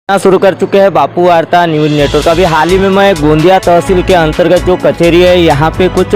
शुरू कर चुके हैं बापू वार्ता न्यूज़ नेटवर्क। अभी हाल ही में मैं गोंदिया तहसील के अंतर्गत जो कचहरी है यहाँ पे कुछ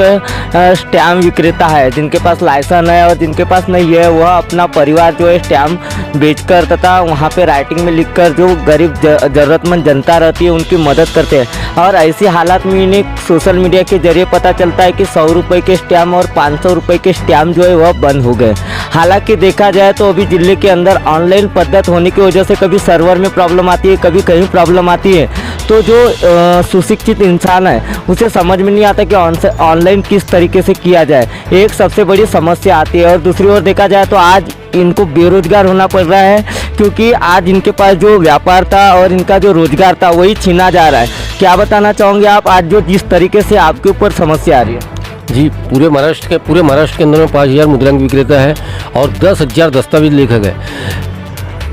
स्टैम्प विक्रेता है जिनके पास लाइसेंस है और जिनके पास नहीं है वह अपना परिवार जो है स्टैम्प बेचकर तथा वहाँ पे राइटिंग में लिखकर जो गरीब ज़रूरतमंद जनता रहती है उनकी मदद करते हैं। और ऐसी हालात में इन्हें सोशल मीडिया के जरिए पता चलता है कि 100 रुपये के स्टैम्प और 500 रुपये के स्टैम्प जो है वह बंद हो गए। हालांकि देखा जाए तो अभी जिले के अंदर ऑनलाइन पद्धत होने की वजह से कभी सर्वर में प्रॉब्लम आती है, कभी कहीं प्रॉब्लम आती है, तो जो सुशिक्षित इंसान है उसे समझ में नहीं आता कि ऑनलाइन किस तरीके से किया जाए। एक सबसे बड़ी समस्या आती है। और दूसरी ओर देखा जाए तो आज इनको बेरोजगार होना पड़ रहा है क्योंकि आज इनके पास जो व्यापार था और इनका जो रोजगार था वही छीना जा रहा है। क्या बताना चाहोगे आप आज जो जिस तरीके से आपके ऊपर समस्या आ रही है? जी, पूरे महाराष्ट्र के अंदर में 5000 मुद्रांक विक्रेता है और 10,000 दस्तावेज लेखक है।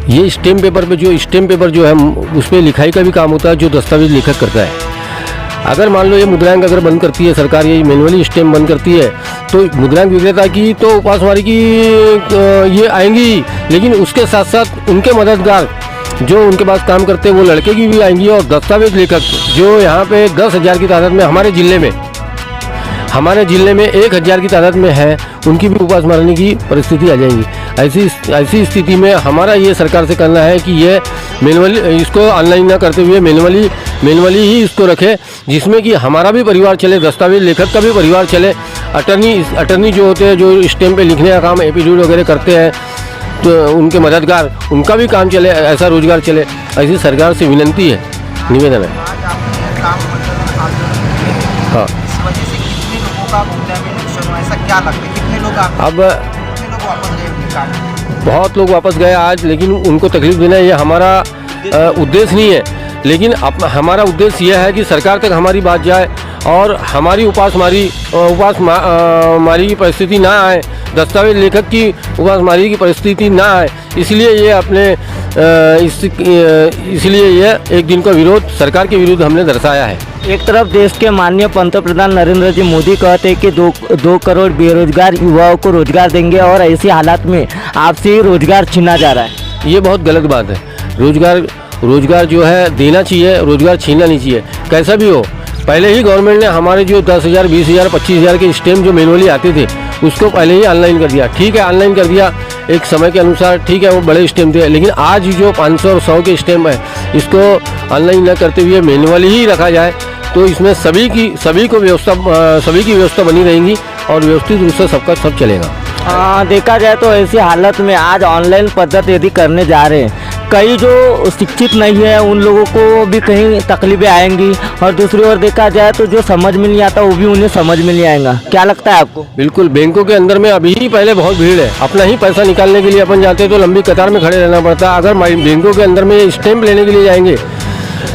ये स्टैम्प पेपर जो है उस पर लिखाई का भी काम होता है जो दस्तावेज लेखक करता है। अगर मान लो ये मुद्रांक अगर बंद करती है सरकार, ये मैनुअली स्टैम्प बंद करती है तो मुद्रांक विक्रेता की तो उपासमारी की ये आएंगी, लेकिन उसके साथ साथ उनके मददगार जो उनके पास काम करते हैं वो लड़के की भी आएंगी। और दस्तावेज लेखक जो यहाँ पे 10,000 की तादाद में हमारे जिले में 1,000 की तादाद में है, उनकी भी उपास मारने की परिस्थिति आ जाएंगी। ऐसी स्थिति में हमारा ये सरकार से करना है कि ये मैनुअली इसको ऑनलाइन ना करते हुए मैनुअली ही इसको रखे, जिसमें कि हमारा भी परिवार चले, दस्तावेज लेखक का भी परिवार चले। अटर्नी जो होते हैं जो स्टैम्प पे लिखने का काम एफिडेविट वगैरह करते हैं तो उनके मददगार उनका भी काम चले, ऐसा रोजगार चले। ऐसी सरकार से विनंती है, निवेदन है। हाँ, ऐसा क्या लगता है कितने लोग अब वापस गए? बहुत लोग वापस गए आज, लेकिन उनको तकलीफ देना ये हमारा उद्देश्य नहीं है। लेकिन हमारा उद्देश्य यह है कि सरकार तक हमारी बात जाए और हमारी उपासमारी की परिस्थिति ना आए, दस्तावेज लेखक की उपासमारी की परिस्थिति ना आए। इसलिए ये एक दिन का विरोध सरकार के विरुद्ध हमने दर्शाया है। एक तरफ देश के माननीय पंतप्रधान नरेंद्र जी मोदी कहते हैं कि 2 करोड़ बेरोजगार युवाओं को रोजगार देंगे और ऐसी हालात में आपसे ही रोजगार छीना जा रहा है। ये बहुत गलत बात है। रोजगार जो है देना चाहिए, रोजगार छीनना नहीं चाहिए। कैसा भी हो, पहले ही गवर्नमेंट ने हमारे जो 10,000, 20,000, 25,000 के स्टैम्प जो मैनुअली आते थे उसको पहले ही ऑनलाइन कर दिया। ठीक है, ऑनलाइन कर दिया एक समय के अनुसार, ठीक है, वो बड़े स्टैम्प थे। लेकिन आज जो 500 और 100 के स्टैम्प है इसको ऑनलाइन न करते हुए मैनुअली ही रखा जाए तो इसमें सभी की व्यवस्था बनी रहेगी और व्यवस्थित रूप से सबका सब चलेगा। देखा जाए तो ऐसी हालत में आज ऑनलाइन पद्धति यदि करने जा रहे हैं, कई जो शिक्षित नहीं है उन लोगों को भी कहीं तकलीफें आएंगी और दूसरी ओर देखा जाए तो जो समझ में नहीं आता वो भी उन्हें समझ में नहीं आएगा। क्या लगता है आपको? बिल्कुल, बैंकों के अंदर में अभी ही पहले बहुत भीड़ है। अपना ही पैसा निकालने के लिए अपन जाते हैं तो लंबी कतार में खड़े रहना पड़ता है। अगर बैंकों के अंदर में स्टैम्प लेने के लिए जाएंगे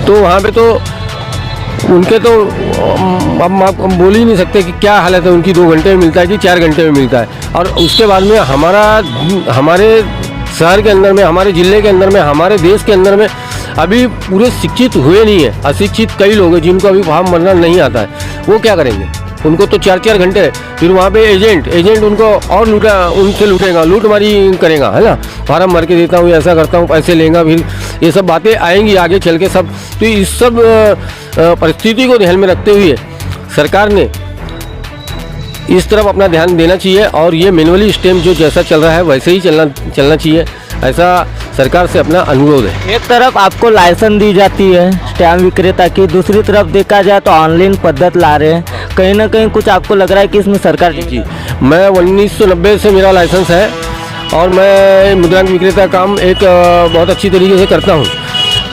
तो वहाँ पर तो उनके तो अब आप बोल ही नहीं सकते कि क्या हालत है उनकी। 2 घंटे में मिलता है कि 4 घंटे में मिलता है। और उसके बाद में हमारे शहर के अंदर में, हमारे ज़िले के अंदर में, हमारे देश के अंदर में अभी पूरे शिक्षित हुए नहीं है। अशिक्षित कई लोग हैं जिनको अभी फॉर्म भरना नहीं आता है। वो क्या करेंगे? उनको तो 4-4 घंटे, फिर वहाँ पे एजेंट उनको और उनसे लूटेगा, लूटमारी करेगा, है ना। फार्म भर के देता हूँ, ऐसा करता हूँ, पैसे लेगा, फिर ये सब बातें आएंगी आगे चल के सब। तो इस सब परिस्थिति को ध्यान में रखते हुए सरकार ने इस तरफ अपना ध्यान देना चाहिए और ये मैनुअली स्टैम्प जो जैसा चल रहा है वैसे ही चलना चाहिए। ऐसा सरकार से अपना अनुरोध है। एक तरफ आपको लाइसेंस दी जाती है स्टैम्प विक्रेता की, दूसरी तरफ देखा जाए तो ऑनलाइन पद्धत ला रहे हैं। कहीं ना कहीं कुछ आपको लग रहा है कि इसमें सरकार जी, मैं 1990 से मेरा लाइसेंस है और मैं मुद्रांक विक्रेता काम एक बहुत अच्छी तरीके से करता हूँ।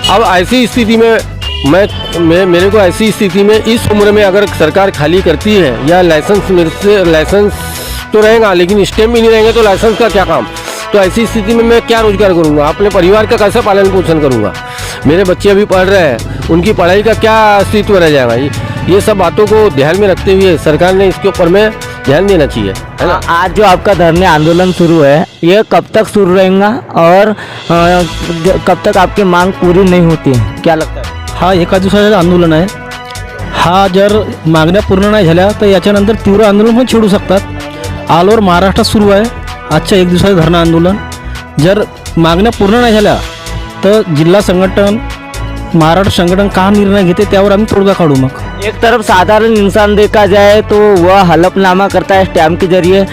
अब ऐसी स्थिति में मेरे को ऐसी स्थिति में इस उम्र में अगर सरकार खाली करती है या लाइसेंस तो रहेगा लेकिन स्टैम्प भी नहीं रहेंगे तो लाइसेंस का क्या काम। तो ऐसी स्थिति में मैं क्या रोजगार करूंगा, अपने परिवार का कैसे पालन पोषण करूंगा। मेरे बच्चे अभी पढ़ रहे हैं, उनकी पढ़ाई का क्या अस्तित्व रह जाएगा। ये सब बातों को ध्यान में रखते हुए सरकार ने इसके ऊपर में ध्यान देना चाहिए, है ना। आज जो आपका धरने आंदोलन शुरू है ये कब तक शुरू रहेगा और कब तक आपकी मांग पूरी नहीं होती है, क्या लगता है? हा एका दिवसाचं आंदोलन आहे। हा जर मागण्या पूर्ण नाही झाल्या तर याच्यानंतर तीव्र आंदोलन पण छेडू शकतात। ऑल ओव्हर महाराष्ट्रात सुरू आहे आजच्या 1 दिवसाचं धरणं आंदोलन। जर मागण्या पूर्ण नाही झाल्या तर जिल्हा संघटन महाराष्ट्र संघटन का निर्णय घेते त्यावर आम्ही तोडगा काढू मग. एक तरफ साधारण इंसान देखा जाए तो वह हलफनामा करता है स्टैम्प के जरिए.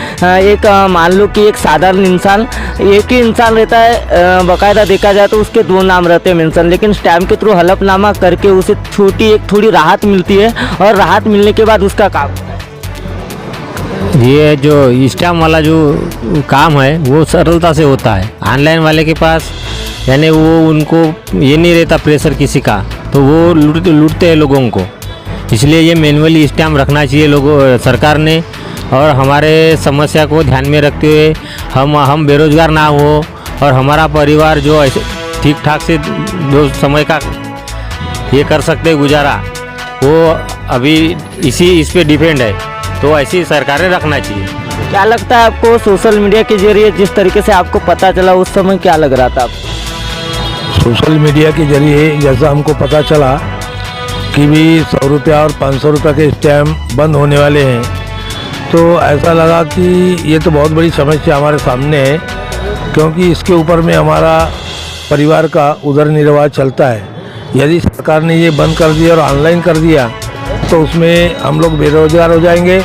मान लो कि एक साधारण इंसान, एक ही इंसान रहता है, बाकायदा देखा जाए तो उसके दो नाम रहते हैं मेंशन, लेकिन स्टैम्प के थ्रू हलफनामा करके उसे थोड़ी राहत मिलती है और राहत मिलने के बाद उसका काम होता है. ये जो स्टैम्प वाला जो काम है वो सरलता से होता है. ऑनलाइन वाले के पास यानी वो उनको ये नहीं रहता प्रेशर किसी का, तो वो लूटते हैं लोगों को. इसलिए ये मैनुअली स्टैम्प रखना चाहिए लोगों सरकार ने. और हमारे समस्या को ध्यान में रखते हुए हम बेरोजगार ना हो और हमारा परिवार जो ऐसे ठीक ठाक से जो समय का ये कर सकते गुजारा, वो अभी इस पे डिपेंड है. तो ऐसी सरकारें रखना चाहिए. क्या लगता है आपको सोशल मीडिया के जरिए जिस तरीके से आपको पता चला उस समय क्या लग रहा था आपको? सोशल मीडिया के जरिए जैसा हमको पता चला कि भी 100 रुपया और 500 रुपये के स्टैम्प बंद होने वाले हैं, तो ऐसा लगा कि ये तो बहुत बड़ी समस्या हमारे सामने है, क्योंकि इसके ऊपर में हमारा परिवार का उदर निर्वाह चलता है. यदि सरकार ने ये बंद कर दिया और ऑनलाइन कर दिया तो उसमें हम लोग बेरोजगार हो जाएंगे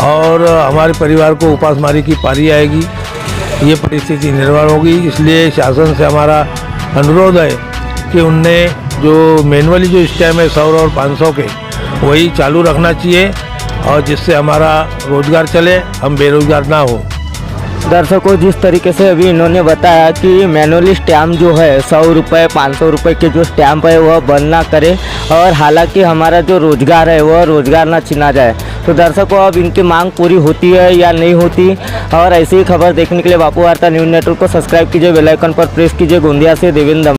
और हमारे परिवार को उपासमारी की पारी आएगी. ये परिस्थिति निर्माण होगी. इसलिए शासन से हमारा अनुरोध है कि उनने जो मैनुअली जो स्टैम्प है 100 और 500 के, वही चालू रखना चाहिए और जिससे हमारा रोजगार चले, हम बेरोजगार ना हो. दर्शकों, जिस तरीके से अभी इन्होंने बताया कि मैनुअली स्टैम्प जो है 100 रुपये 500 रुपये के जो स्टैम्प है वह बंद ना करे और हालांकि हमारा जो रोज़गार है वह रोज़गार ना छीना जाए. तो दर्शकों, अब इनकी मांग पूरी होती है या नहीं होती, और ऐसी ही खबर देखने के लिए बापू वार्ता न्यूज़ नेटवर्क को सब्सक्राइब कीजिए, बेल आइकन पर प्रेस कीजिए. गोंदिया से देवेंद्र.